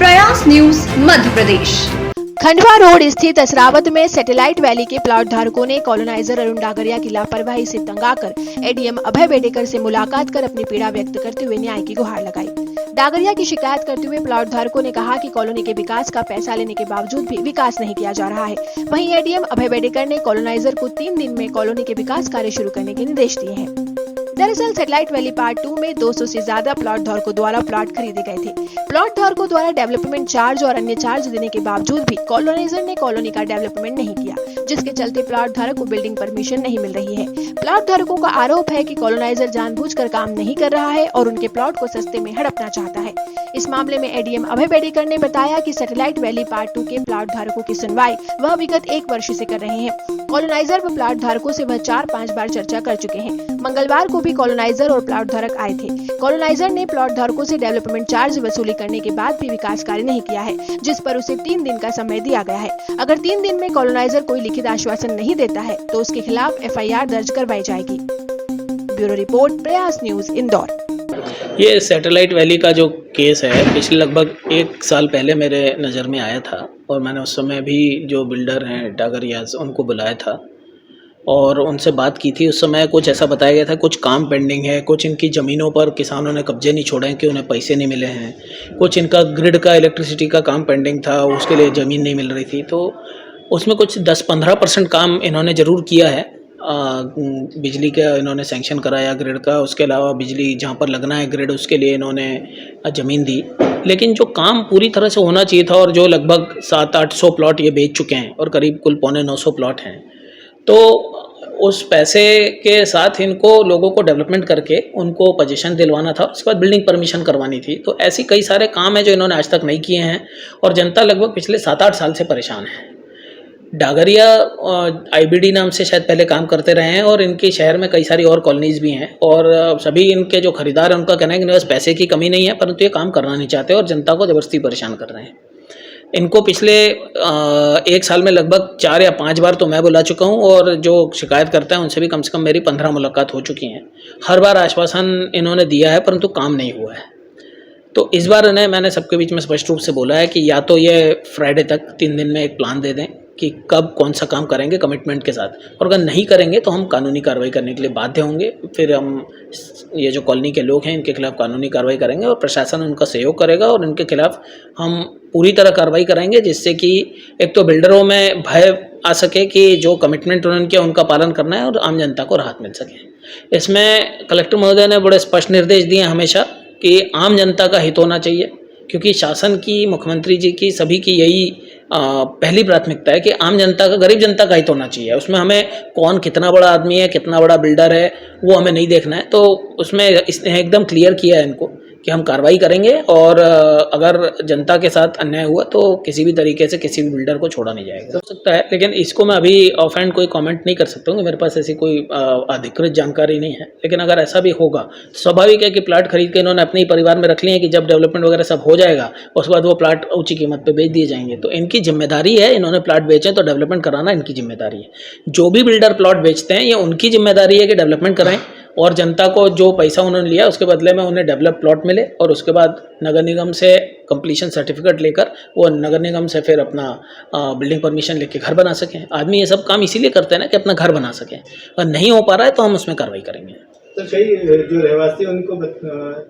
प्रयास news Madhya Pradesh. Khandwa road स्थित असरावत में सैटेलाइट वैली के प्लॉट धारकों ने कॉलोनाइजर अरुण डागरिया की लापरवाही से तंग आकर एडीएम अभय बेडेकर से मुलाकात कर अपनी पीड़ा व्यक्त करते हुए न्याय की गुहार लगाई। डागरिया की शिकायत करते हुए प्लॉट धारकों ने कहा कि कॉलोनी के विकास का पैसा लेने के बावजूद भी विकास नहीं किया जा रहा है। वहीं एडीएम अभय बेडेकर ने कॉलोनाइजर को 3 दिन में कॉलोनी के विकास कार्य शुरू करने के निर्देश दिए हैं। दरअसल सैटेलाइट वैली पार्ट 2 में 200 से ज्यादा प्लॉट धारकों द्वारा प्लॉट खरीदे गए थे। प्लॉट धारकों द्वारा डेवलपमेंट चार्ज और अन्य चार्ज देने के बावजूद भी कॉलोनाइजर ने कॉलोनी का डेवलपमेंट नहीं किया, जिसके चलते प्लॉट धारक को बिल्डिंग परमिशन नहीं मिल रही है। प्लॉट धारकों का आरोप है कि कॉलोनाइजर जानबूझकर काम नहीं कर रहा है और उनके प्लॉट को सस्ते में हड़पना चाहता है। इस मामले में एडीएम अभय बेडेकर ने बताया कि सैटेलाइट वैली पार्ट 2 के प्लॉट धारकों की सुनवाई वह विगत 1 वर्ष से कर रहे हैं। कॉलोनाइजर व प्लॉट धारकों से वह 4-5 बार चर्चा कर चुके हैं। मंगलवार को भी कॉलोनाइजर और प्लॉट धारक आए थे। कॉलोनाइजर ने प्लॉट धारकों से डेवलपमेंट चार्ज वसूली करने के बाद भी विकास कार्य नहीं किया है, जिस पर उसे 3 दिन का समय दिया गया है। अगर 3 दिन में कॉलोनाइजर कोई लिखित आश्वासन नहीं देता है तो उसके खिलाफ एफआईआर दर्ज करवाई जाएगी। ब्यूरो रिपोर्ट, प्रयास न्यूज, इंदौर। ये सैटेलाइट वैली का जो केस है पिछले लगभग 1 साल पहले मेरे नज़र में आया था और मैंने उस समय भी जो बिल्डर हैं डागरियाज उनको बुलाया था और उनसे बात की थी। उस समय कुछ ऐसा बताया गया था, कुछ काम पेंडिंग है, कुछ इनकी ज़मीनों पर किसानों ने कब्जे नहीं छोड़े हैं कि उन्हें पैसे नहीं मिले हैं, कुछ इनका ग्रिड का इलेक्ट्रिसिटी का काम पेंडिंग था, उसके लिए ज़मीन नहीं मिल रही थी। तो उसमें कुछ 10-15% काम इन्होंने ज़रूर किया है। बिजली का इन्होंने सैंक्शन कराया ग्रिड का, उसके अलावा बिजली जहाँ पर लगना है ग्रिड उसके लिए इन्होंने ज़मीन दी। लेकिन जो काम पूरी तरह से होना चाहिए था और जो लगभग 700-800 प्लॉट ये बेच चुके हैं और करीब कुल 950 प्लॉट हैं, तो उस पैसे के साथ इनको लोगों को डेवलपमेंट करके उनको पोजीशन दिलवाना था, उसके बाद बिल्डिंग परमिशन करवानी थी। तो ऐसी कई सारे काम हैं जो इन्होंने आज तक नहीं किए हैं और जनता लगभग पिछले 7-8 साल से परेशान है। डागरिया आईबीडी नाम से शायद पहले काम करते रहे हैं और इनके शहर में कई सारी और कॉलोनीज़ भी हैं और सभी इनके जो खरीदार हैं उनका कहना है कि बस पैसे की कमी नहीं है, परंतु ये काम करना नहीं चाहते और जनता को ज़बरदस्ती परेशान कर रहे हैं। इनको पिछले 1 साल में लगभग 4 या 5 बार तो मैं बुला चुका हूं और जो शिकायत करते हैं उनसे भी कम से कम मेरी 15 मुलाकात हो चुकी हैं। हर बार आश्वासन इन्होंने दिया है परंतु काम नहीं हुआ है। तो इस बार इन्हें मैंने सबके बीच में स्पष्ट रूप से बोला है कि या तो ये फ्राइडे तक 3 दिन में एक प्लान दे दें कि कब कौन सा काम करेंगे कमिटमेंट के साथ, और अगर नहीं करेंगे तो हम कानूनी कार्रवाई करने के लिए बाध्य होंगे। फिर हम ये जो कॉलोनी के लोग हैं इनके खिलाफ कानूनी कार्रवाई करेंगे और प्रशासन उनका सहयोग करेगा और इनके खिलाफ हम पूरी तरह कार्रवाई करेंगे, जिससे कि एक तो बिल्डरों में भय आ सके कि जो कमिटमेंट उन्होंने किया उनका पालन करना है और आम जनता को राहत मिल सके। इसमें कलेक्टर महोदय ने बड़े स्पष्ट निर्देश दिए हमेशा कि आम जनता का हित होना चाहिए, क्योंकि शासन की, मुख्यमंत्री जी की, सभी की यही पहली प्राथमिकता है कि आम जनता का, गरीब जनता का हित होना चाहिए। उसमें हमें कौन कितना बड़ा आदमी है, कितना बड़ा बिल्डर है, वो हमें नहीं देखना है। तो उसमें इसने एकदम क्लियर किया है इनको कि हम कार्रवाई करेंगे और अगर जनता के साथ अन्याय हुआ तो किसी भी तरीके से किसी भी बिल्डर को छोड़ा नहीं जाएगा। हो सकता है, लेकिन इसको मैं अभी ऑफ हैंड कोई कमेंट नहीं कर सकता हूँ, मेरे पास ऐसी कोई अधिकृत जानकारी नहीं है। लेकिन अगर ऐसा भी होगा तो स्वाभाविक है कि प्लाट खरीद के इन्होंने अपने ही परिवार में रख लिए हैं कि जब डेवलपमेंट वगैरह सब हो जाएगा उसके बाद वो प्लाट ऊँची कीमत पर बेच दिए जाएंगे। तो इनकी जिम्मेदारी है, इन्होंने प्लाट बेचे तो डेवलपमेंट कराना इनकी जिम्मेदारी है। जो भी बिल्डर प्लॉट बेचते हैं ये उनकी जिम्मेदारी है कि डेवलपमेंट कराएं और जनता को जो पैसा उन्होंने लिया उसके बदले में उन्हें डेवलप प्लॉट मिले और उसके बाद नगर निगम से कंप्लीशन सर्टिफिकेट लेकर वो नगर निगम से फिर अपना बिल्डिंग परमिशन लेके घर बना सकें। आदमी ये सब काम इसीलिए करते हैं ना कि अपना घर बना सकें, और नहीं हो पा रहा है तो हम उसमें कार्रवाई करेंगे। तो कई जो रहवासी उनको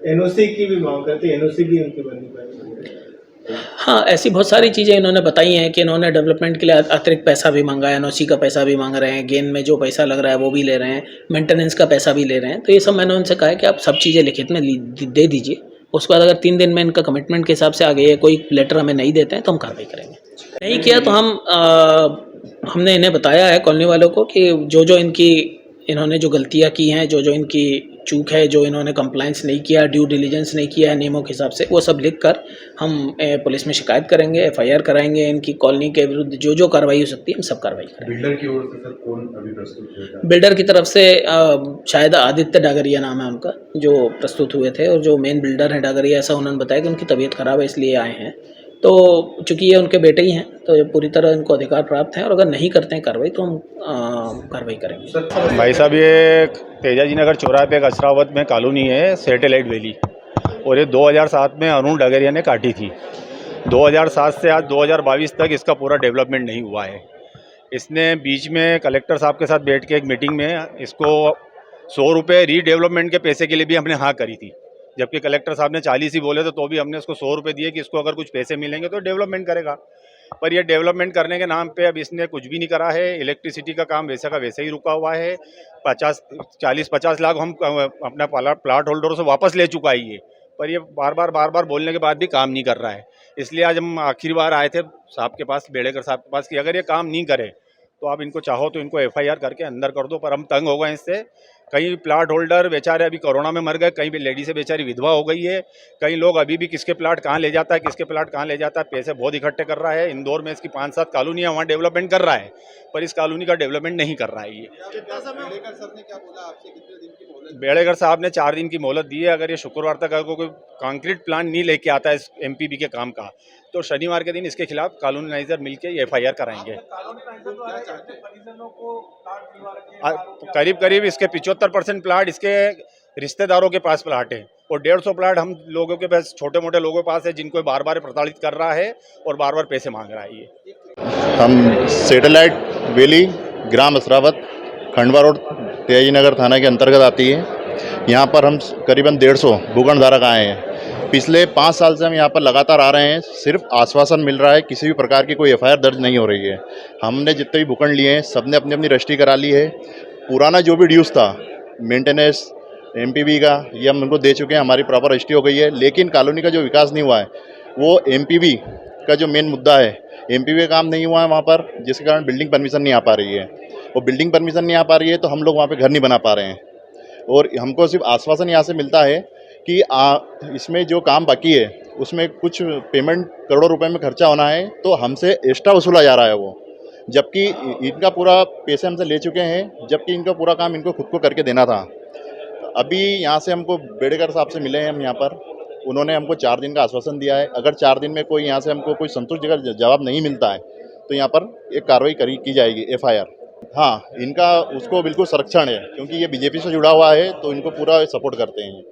एनओसी की भी मांग करते हैं, एनओसी भी उनकी बननी पड़ेगी। हाँ, ऐसी बहुत सारी चीज़ें इन्होंने बताई हैं कि इन्होंने डेवलपमेंट के लिए अतिरिक्त पैसा भी मांगा है, एनओसी का पैसा भी मांग रहे हैं, गेन में जो पैसा लग रहा है वो भी ले रहे हैं, मेंटेनेंस का पैसा भी ले रहे हैं। तो ये सब मैंने उनसे कहा है कि आप सब चीज़ें लिखित में दे दीजिए, उसके बाद अगर 3 दिन में इनका कमिटमेंट के हिसाब से आगे कोई लेटर हमें नहीं देते हैं तो हम कार्रवाई करेंगे। नहीं किया तो हमने इन्हें बताया है कॉलोनी वालों को कि जो इन्होंने जो गलतियाँ की हैं, जो इनकी चूक है, जो इन्होंने कंप्लायंस नहीं किया, ड्यू डिलीजेंस नहीं किया है नियमों के हिसाब से, वो सब लिखकर हम पुलिस में शिकायत करेंगे, एफआईआर कराएंगे। इनकी कॉलोनी के विरुद्ध जो कार्रवाई हो सकती है हम सब कार्रवाई करेंगे। बिल्डर की ओर से सर कौन अभी प्रस्तुत हुआ? बिल्डर की तरफ से शायद आदित्य डागरिया नाम है उनका, जो प्रस्तुत हुए थे, और जो मेन बिल्डर हैं डागरिया, ऐसा उन्होंने बताया कि उनकी तबीयत खराब है इसलिए आए हैं। तो चूँकि ये उनके बेटे ही हैं तो ये पूरी तरह इनको अधिकार प्राप्त हैं और अगर नहीं करते हैं कार्रवाई तो हम कार्रवाई करेंगे। भाई साहब, ये तेजाजी नगर चौराहे पे एक असरावत में कॉलोनी है सैटेलाइट वैली, और ये 2007 में अरुण डागरिया ने काटी थी। 2007 से आज 2022 तक इसका पूरा डेवलपमेंट नहीं हुआ है। इसने बीच में कलेक्टर साहब के साथ बैठ के एक मीटिंग में इसको 100 रुपये रीडेवलपमेंट के पैसे के लिए भी हमने हाँ करी थी, जबकि कलेक्टर साहब ने 40 ही बोले थे, तो भी हमने उसको 100 रुपये दिए कि इसको अगर कुछ पैसे मिलेंगे तो डेवलपमेंट करेगा। पर ये डेवलपमेंट करने के नाम पे अब इसने कुछ भी नहीं करा है। इलेक्ट्रिसिटी का काम वैसे का वैसे ही रुका हुआ है। 40-50 लाख हम अपना प्लाट होल्डरों से वापस ले चुका है ये, पर ये बार बार बोलने के बाद भी काम नहीं कर रहा है। इसलिए आज हम आखिरी बार आए थे साहब के पास, बेड़ेकर साहब के पास, कि अगर ये काम नहीं करे तो आप इनको चाहो तो इनको FIR करके अंदर कर दो। पर हम तंग हो गए इससे। कई प्लाट होल्डर बेचारे अभी कोरोना में मर गए, कहीं भी लेडीज़ बेचारी विधवा हो गई है, कई लोग अभी भी किसके प्लाट कहाँ ले जाता है, किसके प्लाट कहाँ ले जाता है, पैसे बहुत इकट्ठे कर रहा है। इंदौर में इसकी 5-7 कॉलोनी है, वहाँ डेवलपमेंट कर रहा है, पर इस कॉलोनी का डेवलपमेंट नहीं कर रहा है ये। बेड़ेकर साहब ने 4 दिन की मोहलत दी है। अगर ये शुक्रवार तक अगर कोई कंक्रीट प्लान नहीं लेके आता है इस MPB के काम का, तो शनिवार के दिन इसके खिलाफ कॉलोनाइजर मिलके FIR कराएंगे। करीब इसके 75% प्लाट इसके रिश्तेदारों के पास प्लाट है, और 150 प्लाट हम लोगों के पास, छोटे मोटे लोगों के पास है, जिनको बार बार प्रताड़ित कर रहा है और बार बार पैसे मांग रहा है ये। हम सैटेलाइट वैली ग्राम असरावत, खंडवा रोड, तेजाजी नगर थाना के अंतर्गत आती है। यहाँ पर हम करीबन 150 भूखंड धारक आए हैं। पिछले 5 साल से हम यहाँ पर लगातार आ रहे हैं। सिर्फ आश्वासन मिल रहा है, किसी भी प्रकार की कोई FIR दर्ज नहीं हो रही है। हमने जितने भी भूखंड लिए हैं सबने अपनी अपनी रजिस्ट्री करा ली है। पुराना जो भी ड्यूज़ था मेंटेनेंस MPB का, ये हम उनको दे चुके हैं, हमारी प्रॉपर रजिस्ट्री हो गई है। लेकिन कॉलोनी का जो विकास नहीं हुआ है वो MPB का जो मेन मुद्दा है, MPB का काम नहीं हुआ है वहाँ पर, जिसके कारण बिल्डिंग परमिशन नहीं आ पा रही है। और बिल्डिंग परमिशन नहीं आ पा रही है तो हम लोग वहाँ पे घर नहीं बना पा रहे हैं। और हमको सिर्फ आश्वासन यहाँ से मिलता है कि इसमें जो काम बाकी है उसमें कुछ पेमेंट करोड़ों रुपए में खर्चा होना है, तो हमसे एक्स्ट्रा वसूला जा रहा है वो, जबकि इनका पूरा पैसे हमसे ले चुके हैं, जबकि इनका पूरा काम इनको खुद को करके देना था। अभी यहाँ से हमको बेड़ेकर साहब से मिले हैं हम यहाँ पर, उन्होंने हमको 4 दिन का आश्वासन दिया है। अगर 4 दिन में कोई यहाँ से हमको कोई संतुष्टिजनक जवाब नहीं मिलता है तो यहाँ पर एक कार्रवाई की जाएगी, FIR। हाँ, इनका उसको बिल्कुल संरक्षण है, क्योंकि ये BJP से जुड़ा हुआ है तो इनको पूरा सपोर्ट करते हैं।